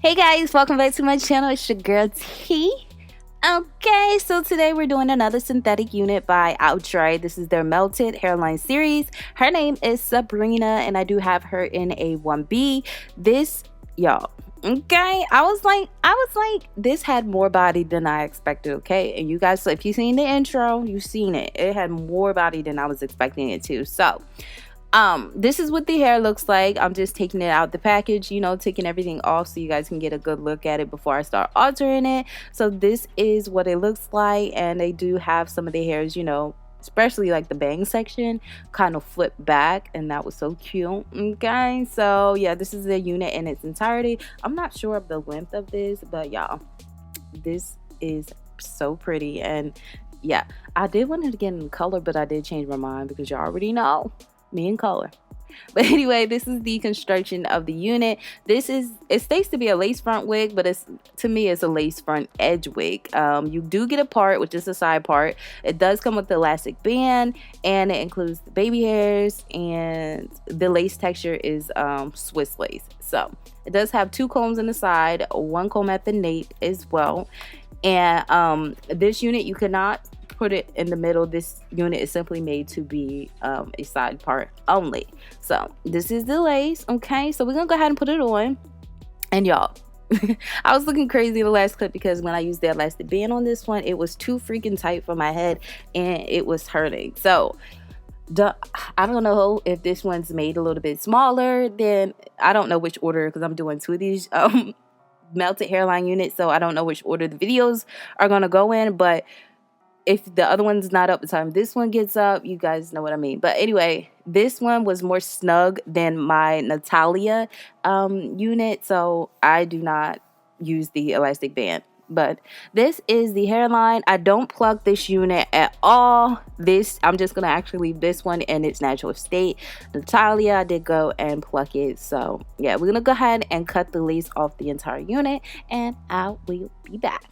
Hey guys, welcome back to my channel. It's your girl T. Okay, so today we're doing another synthetic unit by Outre. This is their melted hairline series. Her name is Sabrina, and I do have her in a 1B. This, y'all, okay, I was like, this had more body than I expected, okay? And you guys, so if you've seen the intro, you've seen it. It had more body than I was expecting it to. So, this is what the hair looks like. I'm just taking it out the package, you know, taking everything off so you guys can get a good look at it before I start altering it. So this is what it looks like, and they do have some of the hairs, you know, especially like the bang section, kind of flip back, and that was so cute. Okay, so yeah, this is the unit in its entirety. I'm not sure of the length of this, but y'all, this is so pretty. And yeah, I did want it to get in color, but I did change my mind because you already know me in color. But anyway, this is the construction of the unit. It states to be a lace front wig, but to me it's a lace front edge wig. You do get a part, which is a side part. It does come with the elastic band, and it includes the baby hairs, and the lace texture is Swiss lace. So it does have 2 combs in the side, 1 comb at the nape as well. And this unit, you cannot put it in the middle. This unit is simply made to be a side part only. So this is the lace. Okay, so we're gonna go ahead and put it on. And y'all, I was looking crazy in the last clip because when I used the elastic band on this one, it was too freaking tight for my head and it was hurting. So I don't know if this one's made a little bit smaller. Then I don't know which order, because I'm doing 2 of these melted hairline units, so I don't know which order the videos are gonna go in. But if the other one's not up the time this one gets up, you guys know what I mean. But anyway, this one was more snug than my NATALIA unit, so I do not use the elastic band. But this is the hairline. I don't pluck this unit at all. I'm just gonna actually leave this one in its natural state. NATALIA, I did go and pluck it. So yeah, we're gonna go ahead and cut the lace off the entire unit, and I will be back.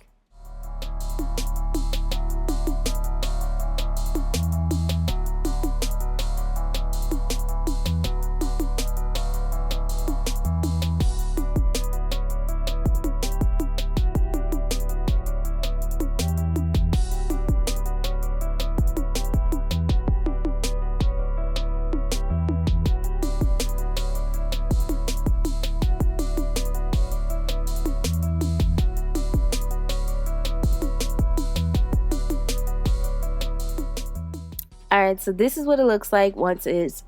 Alright, so this is what it looks like once it's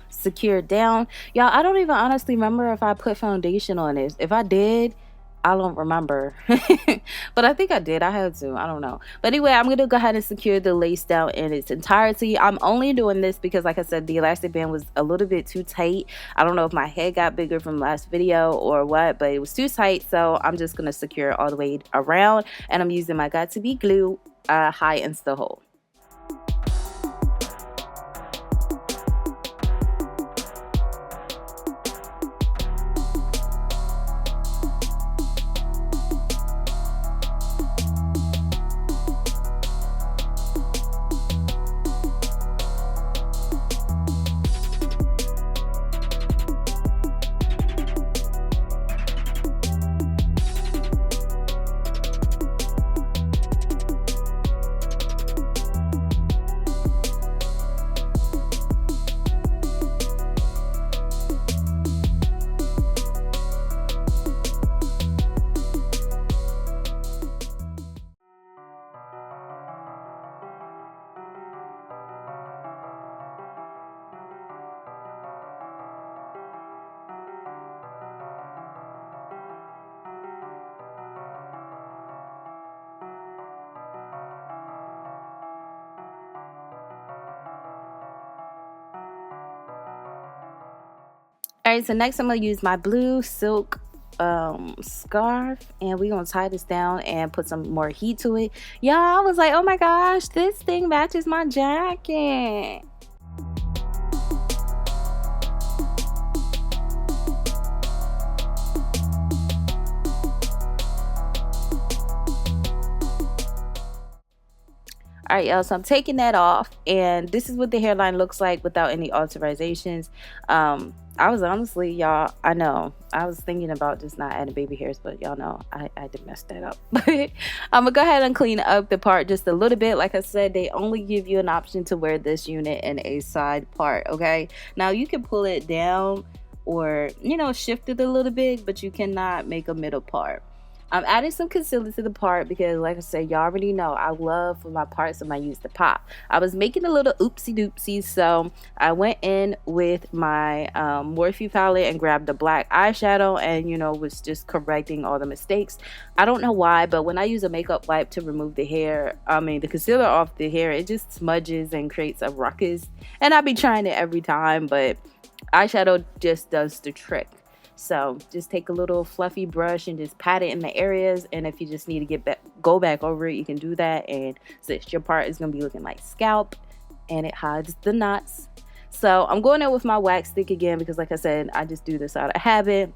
secured down. Y'all, I don't even honestly remember if I put foundation on this. If I did, I don't remember. But I think I did. I had to. I don't know. But anyway, I'm going to go ahead and secure the lace down in its entirety. I'm only doing this because, like I said, the elastic band was a little bit too tight. I don't know if my head got bigger from last video or what, but it was too tight. So I'm just going to secure it all the way around. And I'm using my got2b glue high and still hold. Alright, so next I'm going to use my blue silk scarf, and we're going to tie this down and put some more heat to it. Y'all, I was like, oh my gosh, this thing matches my jacket. All right, y'all, so I'm taking that off, and this is what the hairline looks like without any authorizations. I was honestly, y'all, I know I was thinking about just not adding baby hairs, but y'all know I did mess that up. But I'm gonna go ahead and clean up the part just a little bit. Like I said, they only give you an option to wear this unit in a side part. Okay, now you can pull it down or, you know, shift it a little bit, but you cannot make a middle part. I'm adding some concealer to the part because, like I said, y'all already know I love for my parts of I use to pop. I was making a little oopsie doopsie, so I went in with my Morphe palette and grabbed the black eyeshadow and, you know, was just correcting all the mistakes. I don't know why, but when I use a makeup wipe to remove the hair, the concealer off the hair, it just smudges and creates a ruckus. And I be trying it every time, but eyeshadow just does the trick. So just take a little fluffy brush and just pat it in the areas, and if you just need to go back over it, you can do that. And since your part is going to be looking like scalp and it hides the knots, so I'm going in with my wax stick again because, like I said, I just do this out of habit.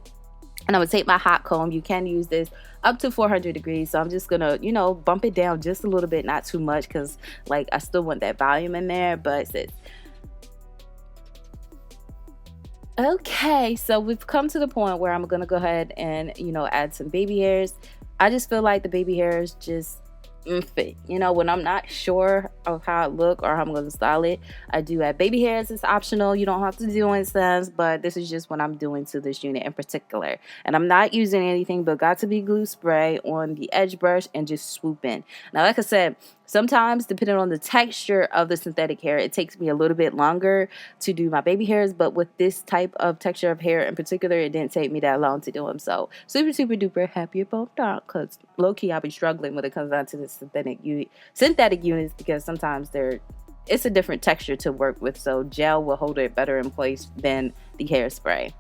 And I'm going to take my hot comb. You can use this up to 400 degrees. So I'm just going to, you know, bump it down just a little bit, not too much, because like I still want that volume in there. But it's okay, so we've come to the point where I'm gonna go ahead and, you know, add some baby hairs. I just feel like the baby hairs just fit. You know, when I'm not sure of how it look or how I'm gonna style it, I do add baby hairs. It's optional. You don't have to do it, but this is just what I'm doing to this unit in particular. And I'm not using anything but got2b glue spray on the edge brush and just swoop in. Now, like I said, sometimes, depending on the texture of the synthetic hair, it takes me a little bit longer to do my baby hairs. But with this type of texture of hair in particular, it didn't take me that long to do them. So super, super duper happy about that, because low-key I'll be struggling when it comes down to the synthetic units, because sometimes it's a different texture to work with. So gel will hold it better in place than the hairspray.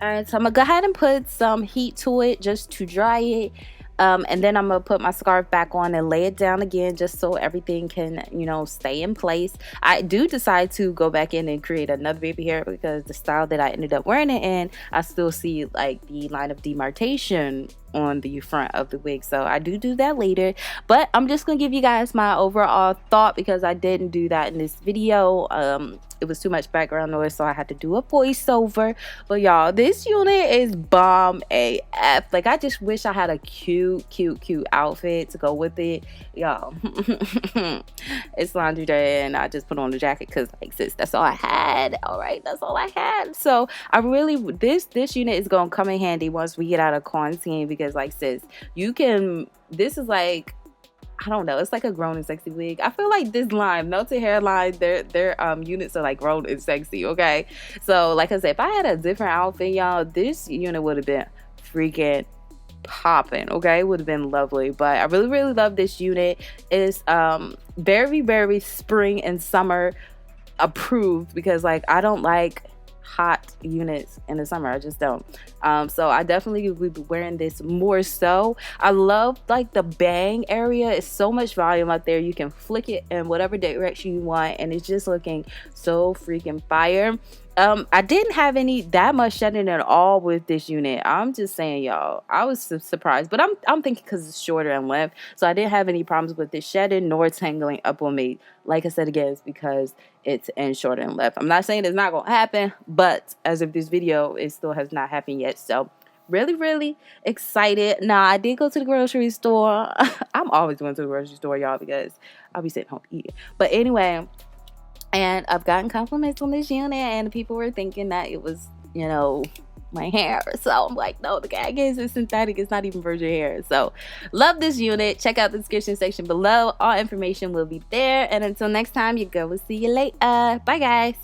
Alright, so I'm gonna go ahead and put some heat to it just to dry it. And then I'm gonna put my scarf back on and lay it down again just so everything can, you know, stay in place. I do decide to go back in and create another baby hair because the style that I ended up wearing it in, I still see like the line of demarcation on the front of the wig, so I do that later. But I'm just gonna give you guys my overall thought because I didn't do that in this video. It was too much background noise, so I had to do a voiceover. But y'all, this unit is bomb AF. Like, I just wish I had a cute outfit to go with it, y'all. It's laundry day and I just put on the jacket because, like, sis, that's all I had. All right, that's all I had. So I really, this unit is gonna come in handy once we get out of quarantine, because, like, sis, you can, this is like, I don't know, it's like a grown and sexy wig. I feel like this line, Melted Hairline, their units are like grown and sexy, okay? So like I said, if I had a different outfit, y'all, this unit would have been freaking popping, okay? It would have been lovely. But I really love this unit. It's very spring and summer approved, because like I don't like hot units in the summer. I just don't. So I definitely will be wearing this more so. I love like the bang area. It's so much volume up there. You can flick it in whatever direction you want, and it's just looking so freaking fire. I didn't have that much shedding at all with this unit. I'm just saying, y'all, I was surprised, but I'm thinking because it's shorter in length, so I didn't have any problems with this shedding nor tangling up on me. Like I said again, it's because it's in shorter in length. I'm not saying it's not gonna happen, but as of this video, it still has not happened yet. So really excited. Now, I did go to the grocery store. I'm always going to the grocery store, y'all, because I'll be sitting home eating. But anyway, and I've gotten compliments on this unit, and people were thinking that it was, you know, my hair. So I'm like, no, the gag is synthetic. It's not even virgin hair. So love this unit. Check out the description section below. All information will be there. And until next time, your girl will see you later. Bye, guys.